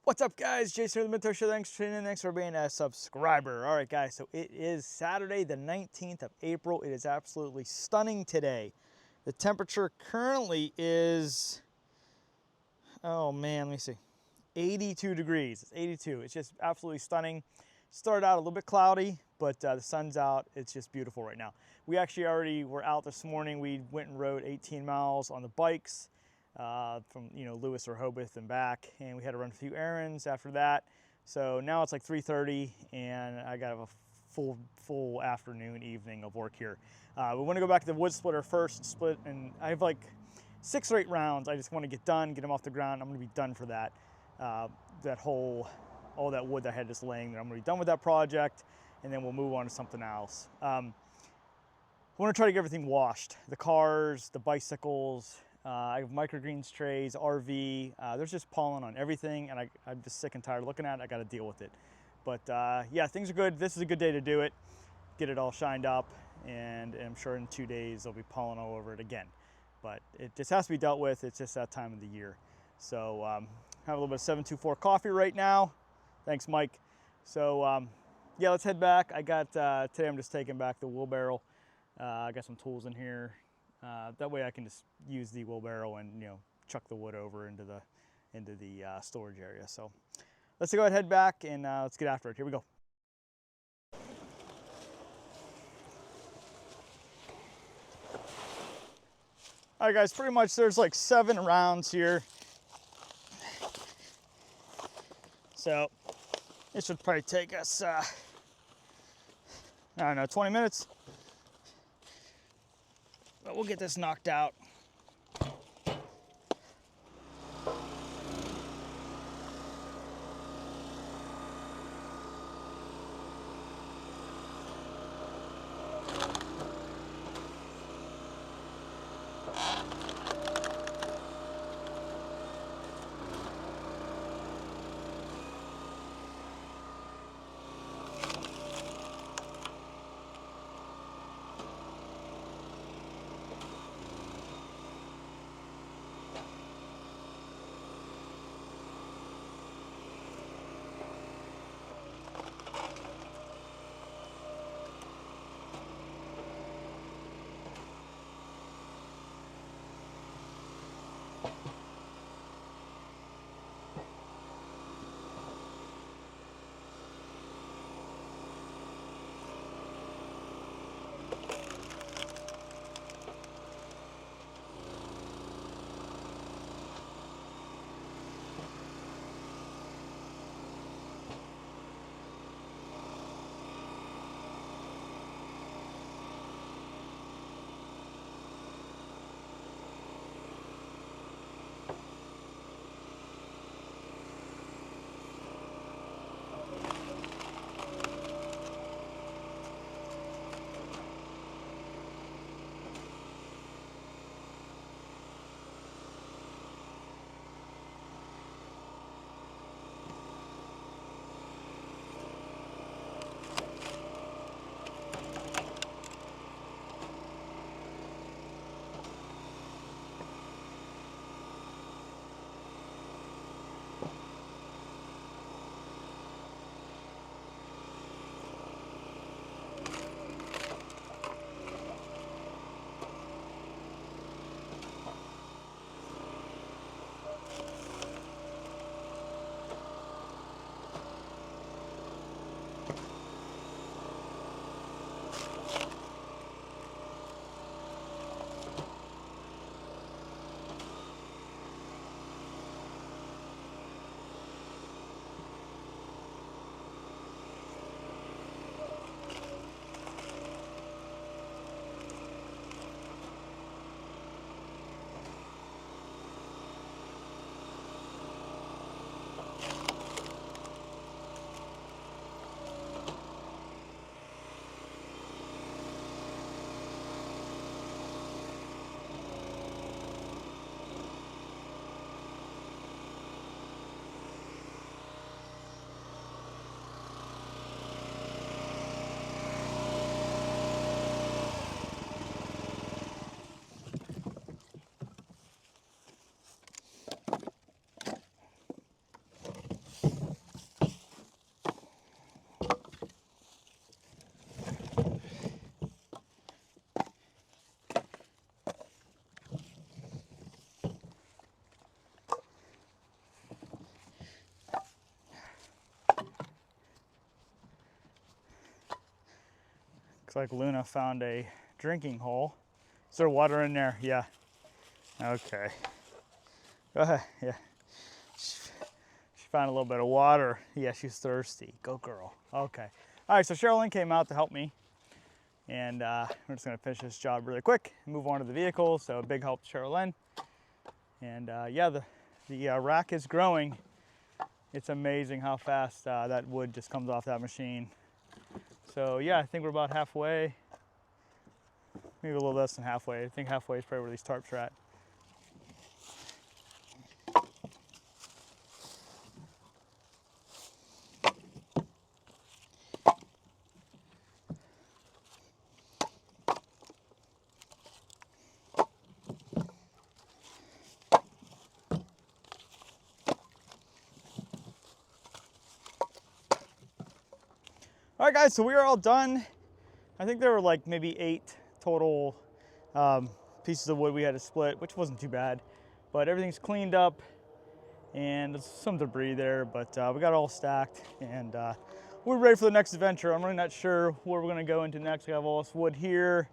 What's up, guys? Jason here, the Mentor Show. Thanks for tuning in. Thanks for being a subscriber. All right, guys, so it is Saturday, the 19th of April. It is absolutely stunning today. The temperature currently is, oh man, let me see, 82 degrees. It's 82. It's just absolutely stunning. Started out a little bit cloudy, but the sun's out. It's just beautiful right now. We actually already were out this morning. We went and rode 18 miles on the bikes. From Lewis or Hobith and back, and we had to run a few errands after that. So now it's like 3:30, and I got a full afternoon, evening of work here. We want to go back to the wood splitter first and split, and I have like 6 or 8 rounds. I just want to get done, get them off the ground. I'm going to be done for that. All that wood that I had just laying there. I'm going to be done with that project, and then we'll move on to something else. I want to try to get everything washed. The cars, the bicycles. I have microgreens trays, RV. There's just pollen on everything, and I'm just sick and tired of looking at it. I got to deal with it. But yeah, things are good. This is a good day to do it. Get it all shined up, and I'm sure in 2 days there'll be pollen all over it again. But it just has to be dealt with. It's just that time of the year. So have a little bit of 724 coffee right now. Thanks, Mike. So yeah, let's head back. Today I'm just taking back the wheelbarrow. I got some tools in here. That way I can just use the wheelbarrow and chuck the wood over into the storage area. So let's go ahead and head back, and let's get after it. Here we go. All right, guys, pretty much there's like 7 rounds here. So this should probably take us, I don't know, 20 minutes. But we'll get this knocked out. Looks like Luna found a drinking hole. Is there water in there? Yeah. Okay. Go ahead. Yeah. She found a little bit of water. Yeah, she's thirsty. Go girl. Okay. All right, so Sherilyn came out to help me. And we're just gonna finish this job really quick and move on to the vehicle. So a big help to Sherilyn. And yeah, the rack is growing. It's amazing how fast that wood just comes off that machine. So yeah, I think we're about halfway. Maybe a little less than halfway. I think halfway is probably where these tarps are at. All right, guys, so we are all done. I think there were like maybe 8 total pieces of wood we had to split, which wasn't too bad. But everything's cleaned up, and there's some debris there, but we got it all stacked, and we're ready for the next adventure. I'm really not sure where we're gonna go into next. We have all this wood here.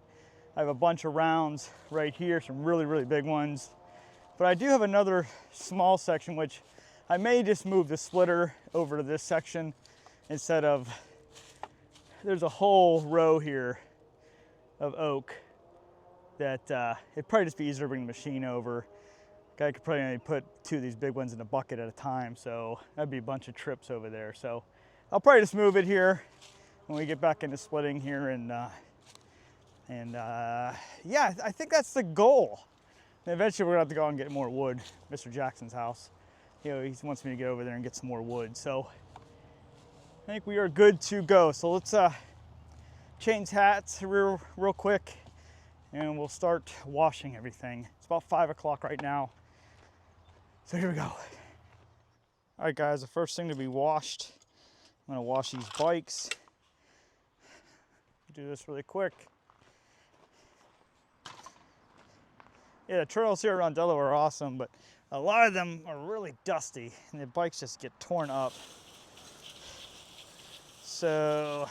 I have a bunch of rounds right here, some really, really big ones. But I do have another small section, which I may just move the splitter over to this section instead of, there's a whole row here of oak that it'd probably just be easier to bring the machine over. I could probably only put 2 of these big ones in a bucket at a time, so that'd be a bunch of trips over there. So I'll probably just move it here when we get back into splitting here, and yeah, I think that's the goal. And eventually we're gonna have to go and get more wood. Mr. Jackson's house, you know, he wants me to get over there and get some more wood. So I think we are good to go. So let's change hats real quick, and we'll start washing everything. It's about 5 o'clock right now. So here we go. All right, guys, the first thing to be washed, I'm gonna wash these bikes. Do this really quick. Yeah, the trails here around Delaware are awesome, but a lot of them are really dusty, and the bikes just get torn up. So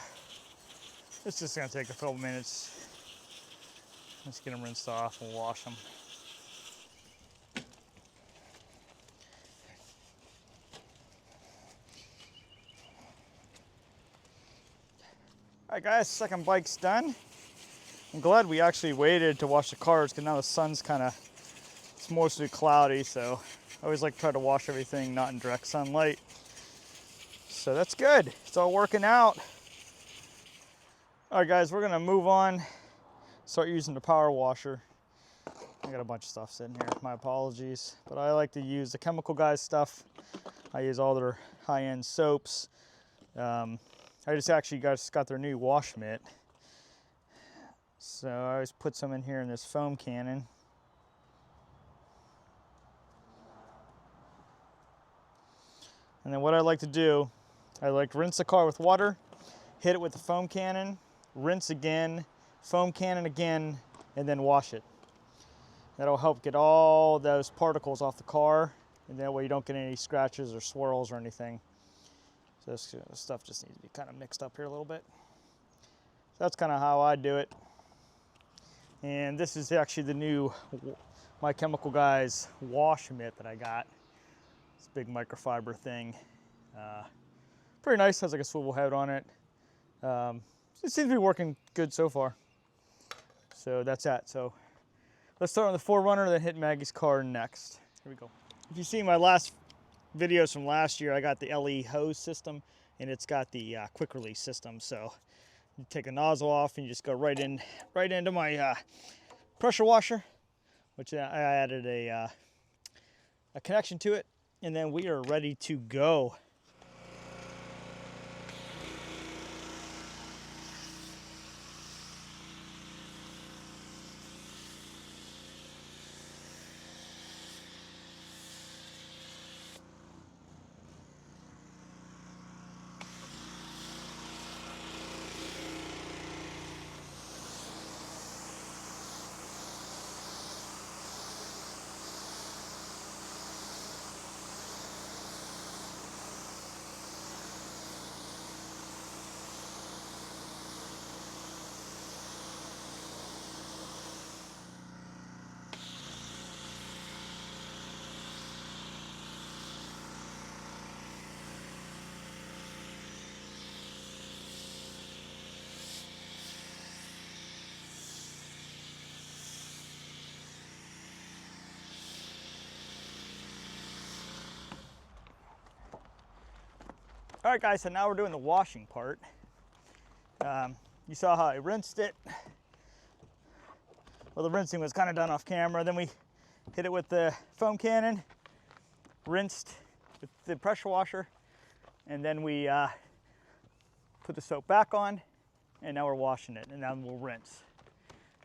it's just gonna take a couple minutes. Let's get them rinsed off and wash them. All right, guys, second bike's done. I'm glad we actually waited to wash the cars, because now the sun's it's mostly cloudy, so I always like to try to wash everything not in direct sunlight. So that's good. It's all working out. All right, guys, we're gonna move on, start using the power washer. I got a bunch of stuff sitting here, my apologies. But I like to use the Chemical Guys stuff. I use all their high-end soaps. I just actually got their new wash mitt. So I always put some in here in this foam cannon. And then what I like to do, I like to rinse the car with water, hit it with the foam cannon, rinse again, foam cannon again, and then wash it. That'll help get all those particles off the car, and that way you don't get any scratches or swirls or anything. So this stuff just needs to be kind of mixed up here a little bit. So that's kind of how I do it. And this is actually the new My Chemical Guys wash mitt that I got. This big microfiber thing. Pretty nice, has like a swivel head on it. It seems to be working good so far. So that's that. So let's start on the 4Runner, then hit Maggie's car next. Here we go. If you see my last videos from last year, I got the LE hose system, and it's got the quick release system. So you take the nozzle off and you just go right into my pressure washer, which I added a connection to it, and then we are ready to go. All right, guys, so now we're doing the washing part. You saw how I rinsed it. Well, the rinsing was kind of done off camera. Then we hit it with the foam cannon, rinsed with the pressure washer, and then we put the soap back on, and now we're washing it, and then we'll rinse.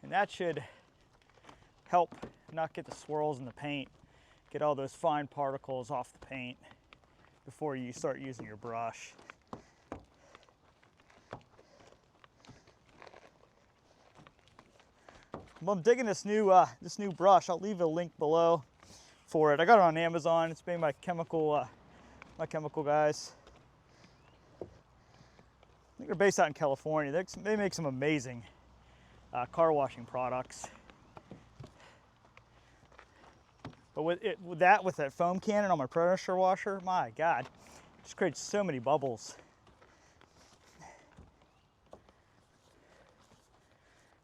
And that should help not get the swirls in the paint, get all those fine particles off the paint before you start using your brush. Well, I'm digging this new brush. I'll leave a link below for it. I got it on Amazon. It's made by chemical guys. I think they're based out in California. They make some amazing car washing products. But with that foam cannon on my pressure washer, my God, it just creates so many bubbles.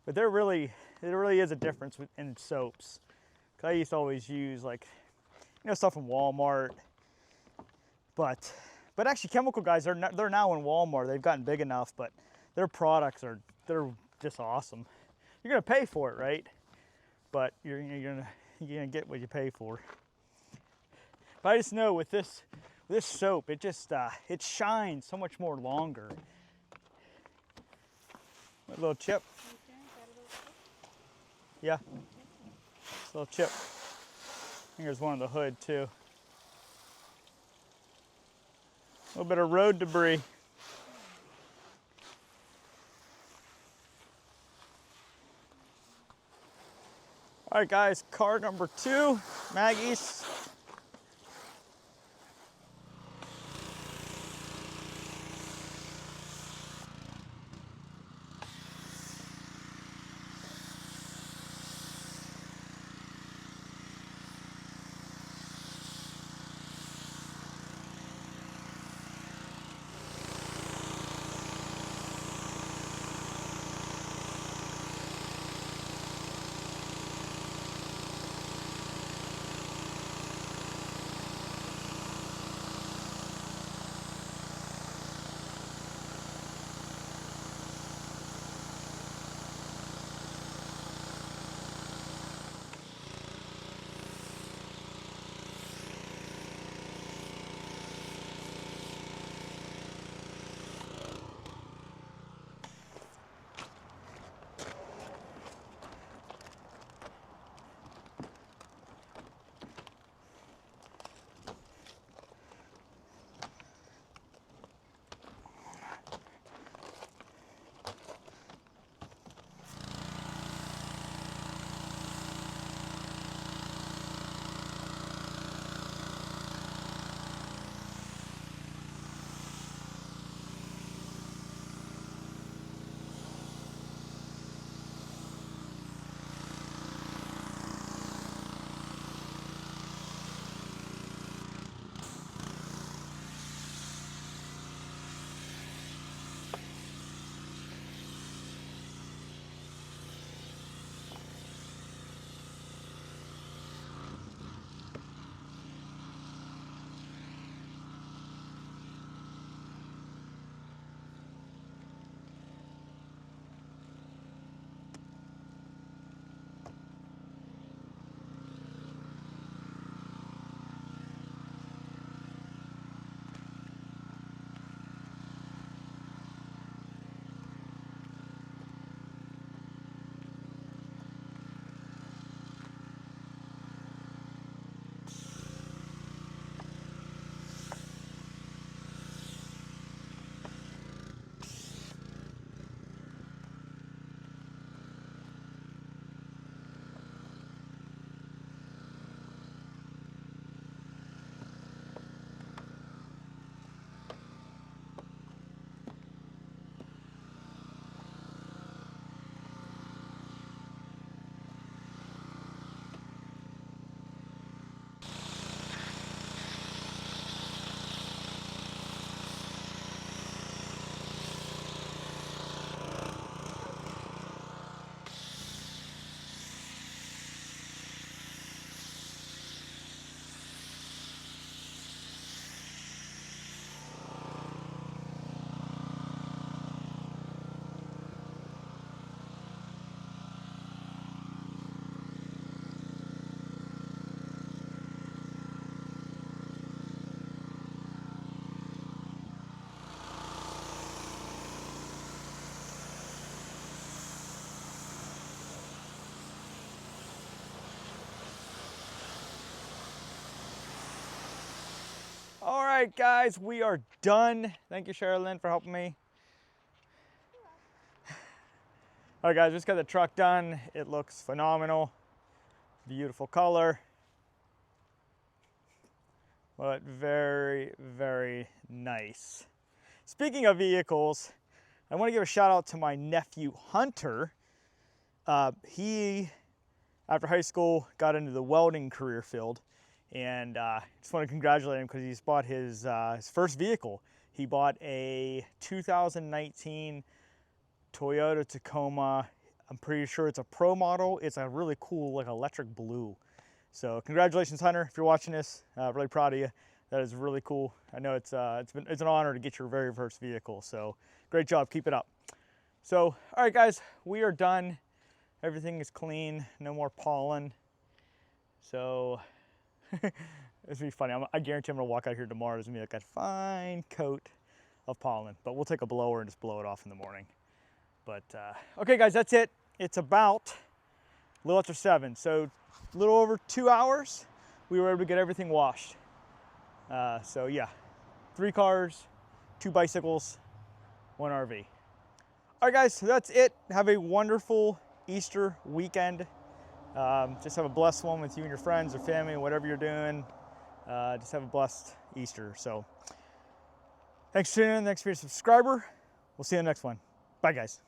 But there really is a difference in soaps. 'Cause I used to always use, like, stuff from Walmart. But actually, chemical guys, they're now in Walmart. They've gotten big enough, but their products they're just awesome. You're gonna pay for it, right? But you're gonna get what you pay for. But I just know with this soap, it just it shines so much more longer. A little chip. Yeah, a little chip. I think there's one on the hood too. A little bit of road debris. All right, guys, car number 2, Maggie's. right, guys, we are done. Thank you, Sherilyn, for helping me. All right, guys, just got the truck done. It looks phenomenal. Beautiful color. But very, very nice. Speaking of vehicles, I want to give a shout out to my nephew, Hunter. He, after high school, got into the welding career field. And just want to congratulate him because he's bought his first vehicle. He bought a 2019 Toyota Tacoma. I'm pretty sure it's a pro model. It's a really cool, like, electric blue. So congratulations, Hunter, if you're watching this. Really proud of you. That is really cool. I know it's an honor to get your very first vehicle. So great job, keep it up. So, all right, guys, we are done. Everything is clean, no more pollen. So it's gonna be funny. I guarantee I'm gonna walk out here tomorrow. There's gonna be like a fine coat of pollen, but we'll take a blower and just blow it off in the morning. But okay, guys, that's it. It's about a little after 7, so a little over 2 hours. We were able to get everything washed. So yeah, 3 cars, 2 bicycles, 1 RV. All right, guys, so that's it. Have a wonderful Easter weekend. Just have a blessed one with you and your friends or family, whatever you're doing. Just have a blessed Easter. So thanks for tuning in. Thanks for being a subscriber. We'll see you in the next one. Bye, guys.